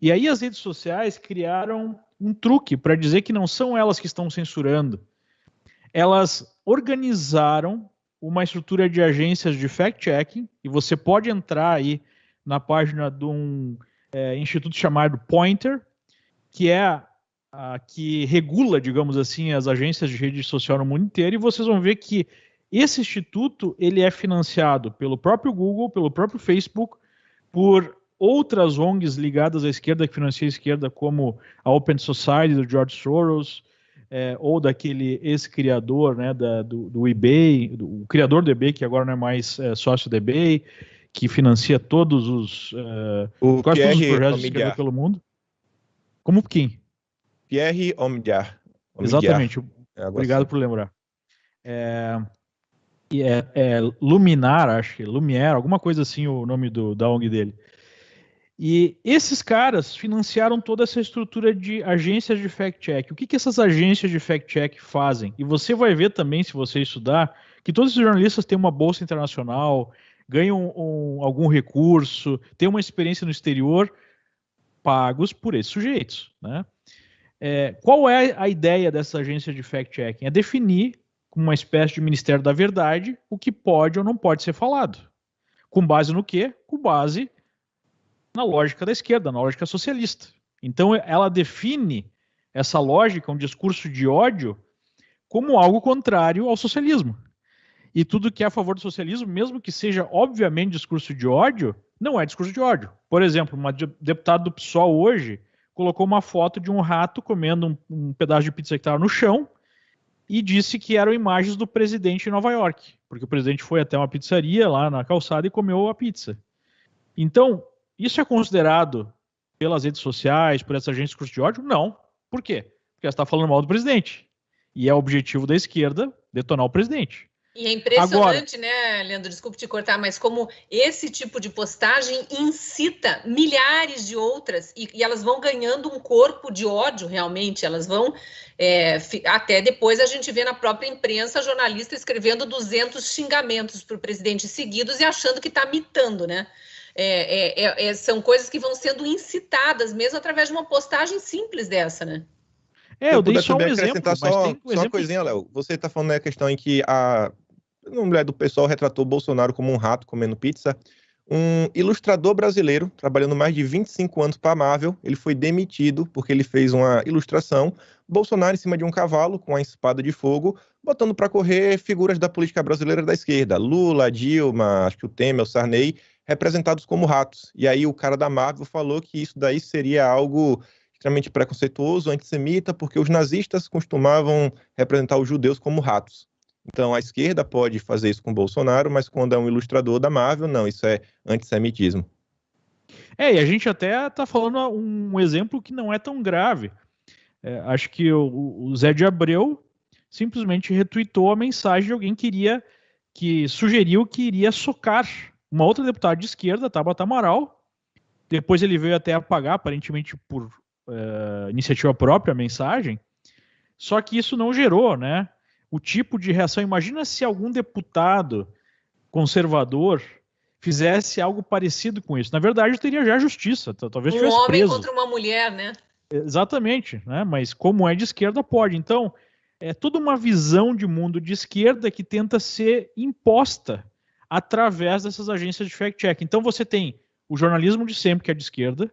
E aí as redes sociais criaram um truque para dizer que não são elas que estão censurando. Elas organizaram uma estrutura de agências de fact-checking, e você pode entrar aí na página de um instituto chamado Pointer, que é a que regula, digamos assim, as agências de rede social no mundo inteiro, e vocês vão ver que esse instituto ele é financiado pelo próprio Google, pelo próprio Facebook, por outras ONGs ligadas à esquerda, que financiam a esquerda, como a Open Society do George Soros, ou daquele ex-criador, né, do eBay, o criador do eBay, que agora não é mais sócio do eBay, que financia todos os quase todos os projetos de esquerda pelo mundo. Como quem? Pierre Omidyar. Exatamente. Obrigado por lembrar. Luminar, acho que Lumière, alguma coisa assim o nome da ONG dele. E esses caras financiaram toda essa estrutura de agências de fact-check. O que essas agências de fact-check fazem? E você vai ver também, se você estudar, que todos esses jornalistas têm uma bolsa internacional, ganham algum recurso, têm uma experiência no exterior, pagos por esses sujeitos, né? Qual é a ideia dessa agência de fact-checking? É definir, como uma espécie de Ministério da Verdade, o que pode ou não pode ser falado. Com base no quê? Com base na lógica da esquerda, na lógica socialista. Então ela define essa lógica, um discurso de ódio, como algo contrário ao socialismo. E tudo que é a favor do socialismo, mesmo que seja obviamente discurso de ódio, não é discurso de ódio. Por exemplo, uma deputada do PSOL hoje colocou uma foto de um rato comendo um pedaço de pizza que estava no chão e disse que eram imagens do presidente em Nova York, porque o presidente foi até uma pizzaria lá na calçada e comeu a pizza. Então, isso é considerado pelas redes sociais, por essa agência de discurso de ódio? Não. Por quê? Porque ela está falando mal do presidente. E é o objetivo da esquerda detonar o presidente. E é impressionante, né, Leandro? Desculpe te cortar, mas como esse tipo de postagem incita milhares de outras e elas vão ganhando um corpo de ódio, realmente. Elas vão... até depois a gente vê na própria imprensa jornalista escrevendo 200 xingamentos para o presidente seguidos e achando que está mitando, né? São coisas que vão sendo incitadas mesmo através de uma postagem simples dessa, né? Eu dei só um exemplo, mas só uma coisinha, Léo. Você está falando a questão em que uma mulher do pessoal retratou Bolsonaro como um rato comendo pizza. Um ilustrador brasileiro, trabalhando mais de 25 anos para a Marvel, ele foi demitido porque ele fez uma ilustração, Bolsonaro em cima de um cavalo com uma espada de fogo, botando para correr figuras da política brasileira da esquerda, Lula, Dilma, acho que o Temer, o Sarney, representados como ratos. E aí o cara da Marvel falou que isso daí seria algo extremamente preconceituoso, antissemita, porque os nazistas costumavam representar os judeus como ratos. Então a esquerda pode fazer isso com Bolsonaro, mas quando é um ilustrador da Marvel, não, isso é antissemitismo. E a gente até está falando um exemplo que não é tão grave. Acho que o Zé de Abreu simplesmente retuitou a mensagem de alguém que sugeriu que iria socar uma outra deputada de esquerda, Tabata Amaral. Depois ele veio até apagar, aparentemente por iniciativa própria, a mensagem. Só que isso não gerou, né, o tipo de reação. Imagina se algum deputado conservador fizesse algo parecido com isso. Na verdade, teria já justiça. Talvez tivesse preso. Um homem contra uma mulher, né? Exatamente, né? Mas como é de esquerda, pode. Então, é toda uma visão de mundo de esquerda que tenta ser imposta através dessas agências de fact-check. Então, você tem o jornalismo de sempre, que é de esquerda.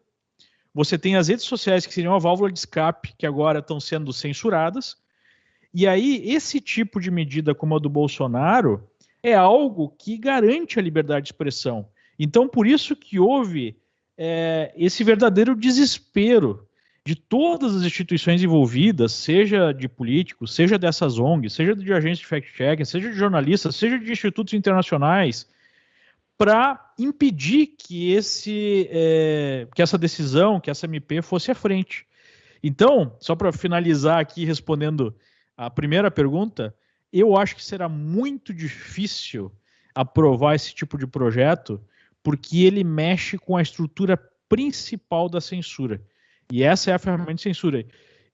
Você tem as redes sociais, que seriam uma válvula de escape, que agora estão sendo censuradas. E aí, esse tipo de medida, como a do Bolsonaro, é algo que garante a liberdade de expressão. Então, por isso que houve esse verdadeiro desespero de todas as instituições envolvidas, seja de políticos, seja dessas ONGs, seja de agências de fact-checking, seja de jornalistas, seja de institutos internacionais, para impedir que essa decisão, que essa MP fosse à frente. Então, só para finalizar aqui respondendo a primeira pergunta, eu acho que será muito difícil aprovar esse tipo de projeto, porque ele mexe com a estrutura principal da censura. E essa é a ferramenta de censura.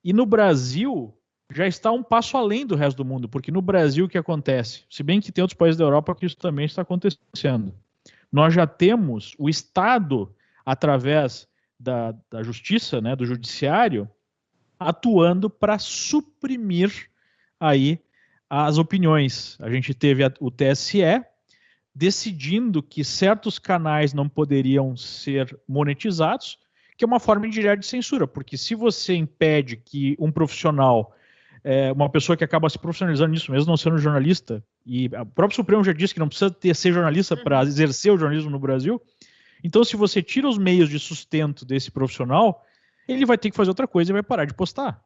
E no Brasil já está um passo além do resto do mundo, porque no Brasil o que acontece? Se bem que tem outros países da Europa que isso também está acontecendo. Nós já temos o Estado, através da justiça, né, do judiciário, atuando para suprimir aí as opiniões. A gente teve o TSE decidindo que certos canais não poderiam ser monetizados, que é uma forma indireta de censura, porque se você impede que um profissional, uma pessoa que acaba se profissionalizando nisso, mesmo não sendo jornalista, e o próprio Supremo já disse que não precisa ser jornalista para exercer o jornalismo no Brasil, então se você tira os meios de sustento desse profissional, ele vai ter que fazer outra coisa e vai parar de postar.